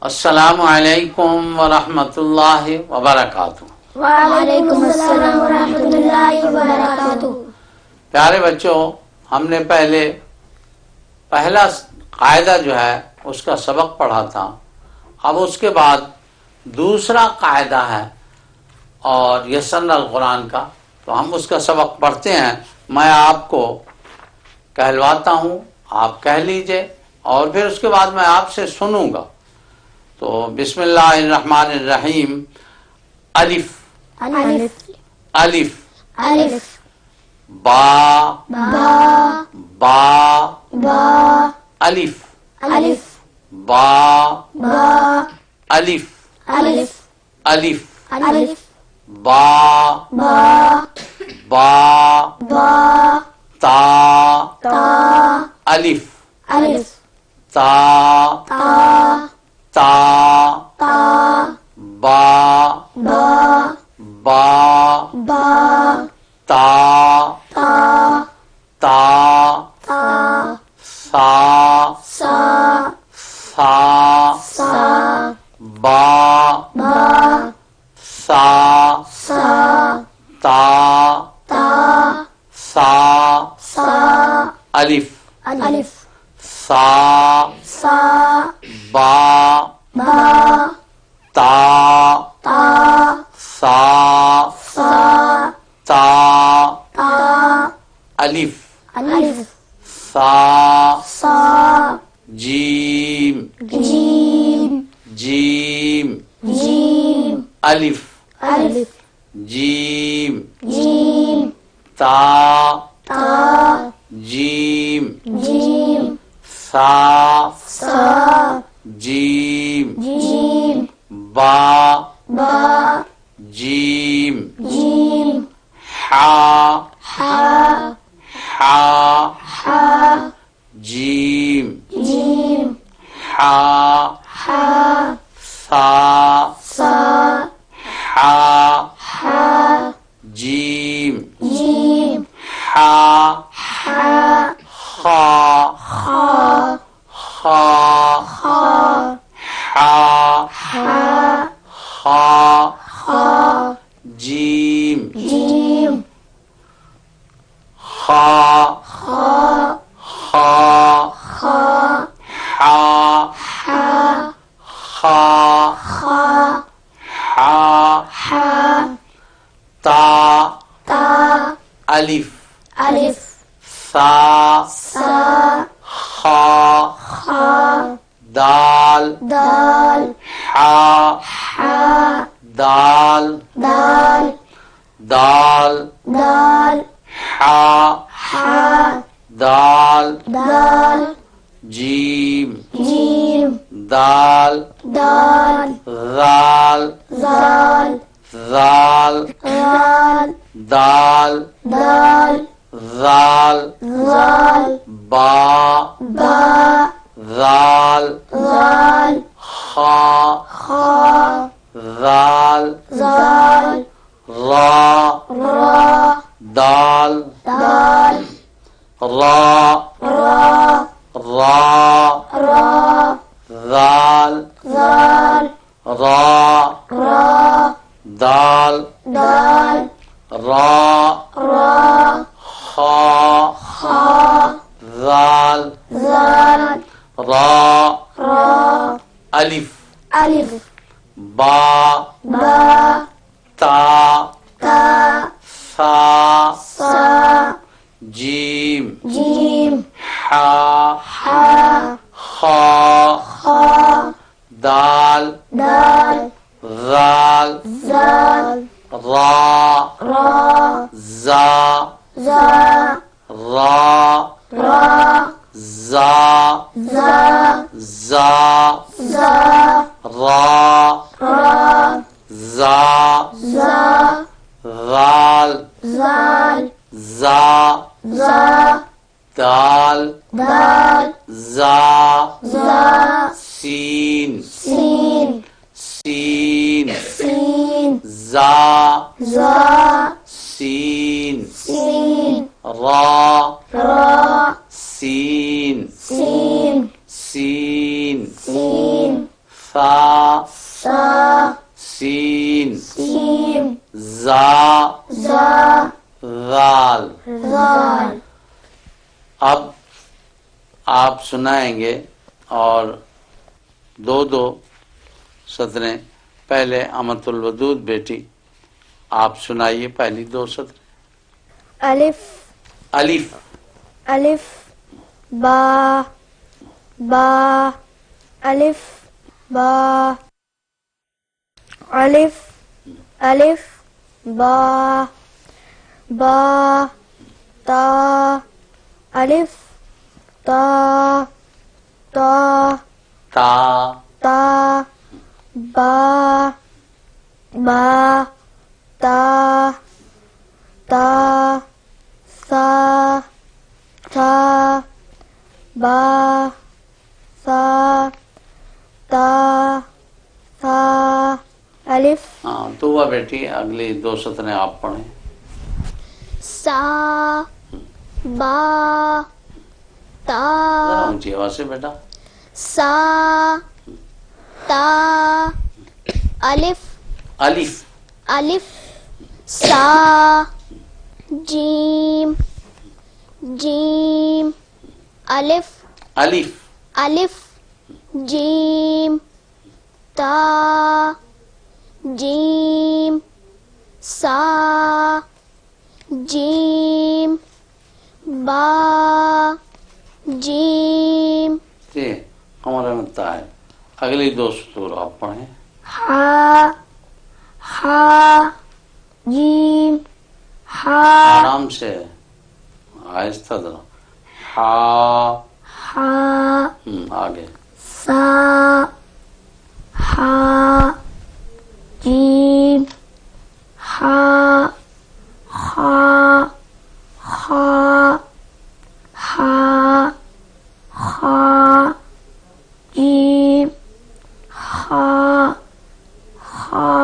السلام علیکم ورحمۃ اللہ وبرکاتہ۔ وعلیکم السلام ورحمۃ اللہ وبرکاتہ۔ پیارے بچوں، ہم نے پہلا قاعدہ جو ہے اس کا سبق پڑھا تھا۔ اب اس کے بعد دوسرا قاعدہ ہے اور یسرنا القرآن کا، تو ہم اس کا سبق پڑھتے ہیں۔ میں آپ کو کہلواتا ہوں، آپ کہہ لیجئے اور پھر اس کے بعد میں آپ سے سنوں گا۔ تو بسم اللہ الرحمن الرحیم۔ الف الف الف الف با با با با الف الف با با الف الف الف الف با با با با تا تا الف الف تا تا تا تا با با با با تا تا تا تا سا سا سا سا با با سا سا تا تا سا سا الف الف سا سا با با تا تا سا سا تا تا الف الف سا سا جیم جیم جیم جیم الف الف جیم جیم تا تا جیم جیم سا سا جیم جیم با با جیم جیم حا حا حا حا جیم جیم حا حا سا سا حا حا جیم جیم حا حا خا خا خا خا حا حا خا خا جیم جیم خا خا خا خا حا حا خا خا حا حا تا تا الف الف سا سا خا خا دال دال حا حا دال دال دال دال حا حا دال دال جیم جیم دال دال زال زال زال زال دال دال زال زال با با زال زال خا خا زال زال را را دال دال را را را را زال زال را را دال دال را را خا خا زال زال را را الف الف با با تا تا سا سا جیم جیم حا حا خا خا دال دال زال زال را را زا زا را را زا زا زا زا را را زا زا غال زال زا زا دال دال زا زا سین سین سین سین زا زا سین سین را را سین سین سین سین فا ذا ذال. ذال. اب آپ سنائیں گے اور دو دو سطریں. پہلے امت الودود بیٹی آپ سنائیے پہلی دو سطریں. الف الف الف با با الف با الف الف با با تا الف تا تا تا تا با با تا تا سا تھا با سا تا سا الف. ہاں تو وہ بیٹی اگلی دو سطریں آپ پڑھیں. سا با تا ذرا اونچی آواز سے بیٹا. سا تا الف الف الف سا جیم جیم الف الف الف جیم تا جیم سا جیم با جیم. جی ہمارا مدتا ہے. اگلی دو سطور آپ پڑھیں. ہا ہا جیم ہا آرام سے آہستہ ذرا. ہا ہا آگے. سا ہا جیم ہا ہا ہا ہا ہا جیم ہا ہا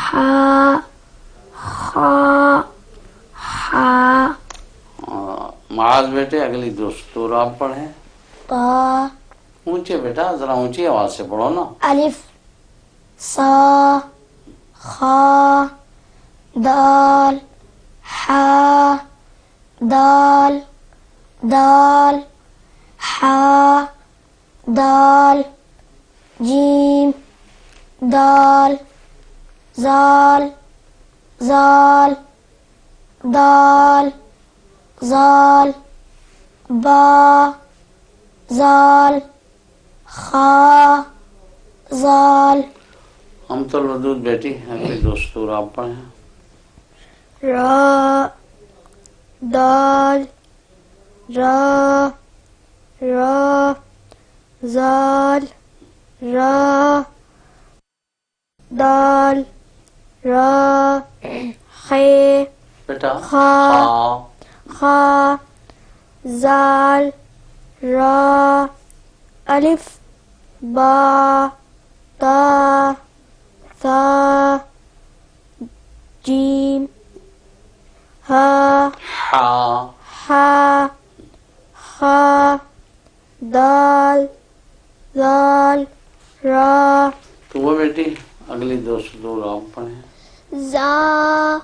ہا ہا ہا. معاذ بیٹے اگلی دو سطور آپ پڑھیں. تا اونچے بیٹا ذرا اونچی آواز سے پڑھو نا. الف سا خا دال ہا دال دال ہا دال جیم دال زال زال دال زال با زال خا زال. امت الودود بیٹی اگلی دو سطور آپ پڑھیں. را دال را را زال را دال را خے بیٹا خا. خا خا زال را الف با تا ثا جیم ہا ہا ہا خا دال زال را. تو وہ بیٹی اگلی دو سطور آپ پڑھیں. زا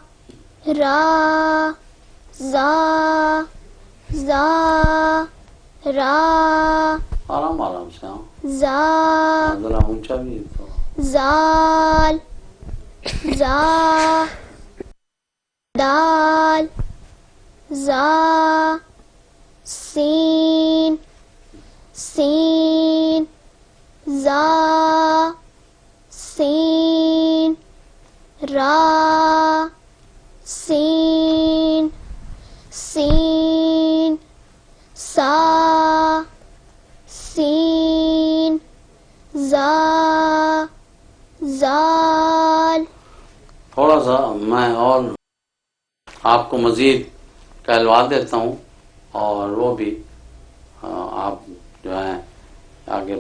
را زا زا را آرام آرام سے. ہاں زا ذرا اونچا بھی تو. زال زا دال زا سین سین زا سین را سین سین سا سین زا زال. تھوڑا سا میں اور آپ کو مزید کہلوا دیتا ہوں اور وہ بھی آپ جو ہیں آگے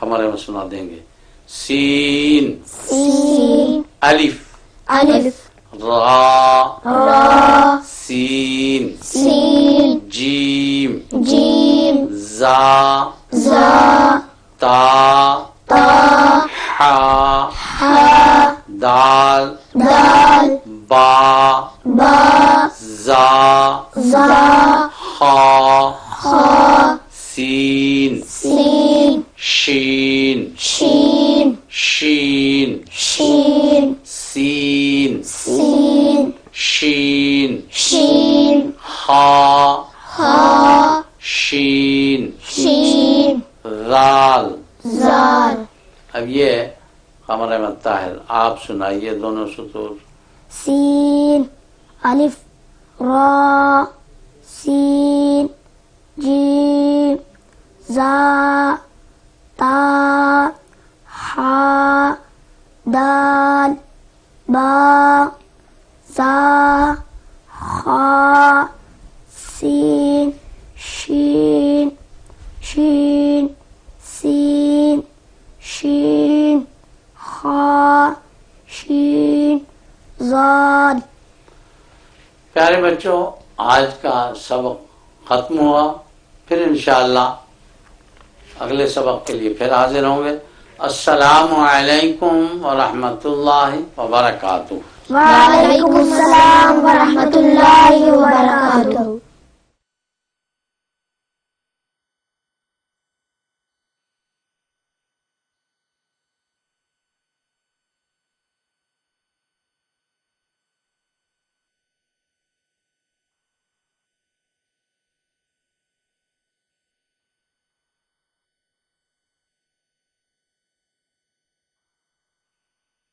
ہمارے میں سنا دیں گے. سین سین الف الف را را سین سین جیم جیم زا زا تا تا ہا ہا دال دال با با با زا زا خا خا سین سین شین شین شین شین سین سین شین شین خا خا شین شین غال. زال. اب یہ قمر احمد طاہر آپ سنائیے دونوں سطور. سین الف را سین جیم زا تا حا دال با زا خا سین شین شین سین شین خا شین زاد. پیارے بچوں، آج کا سبق ختم ہوا. پھر انشاءاللہ اگلے سبق کے لیے پھر حاضر ہوں گے. السلام علیکم ورحمۃ اللہ وبرکاتہ. وعلیکم السلام ورحمۃ اللہ وبرکاتہ.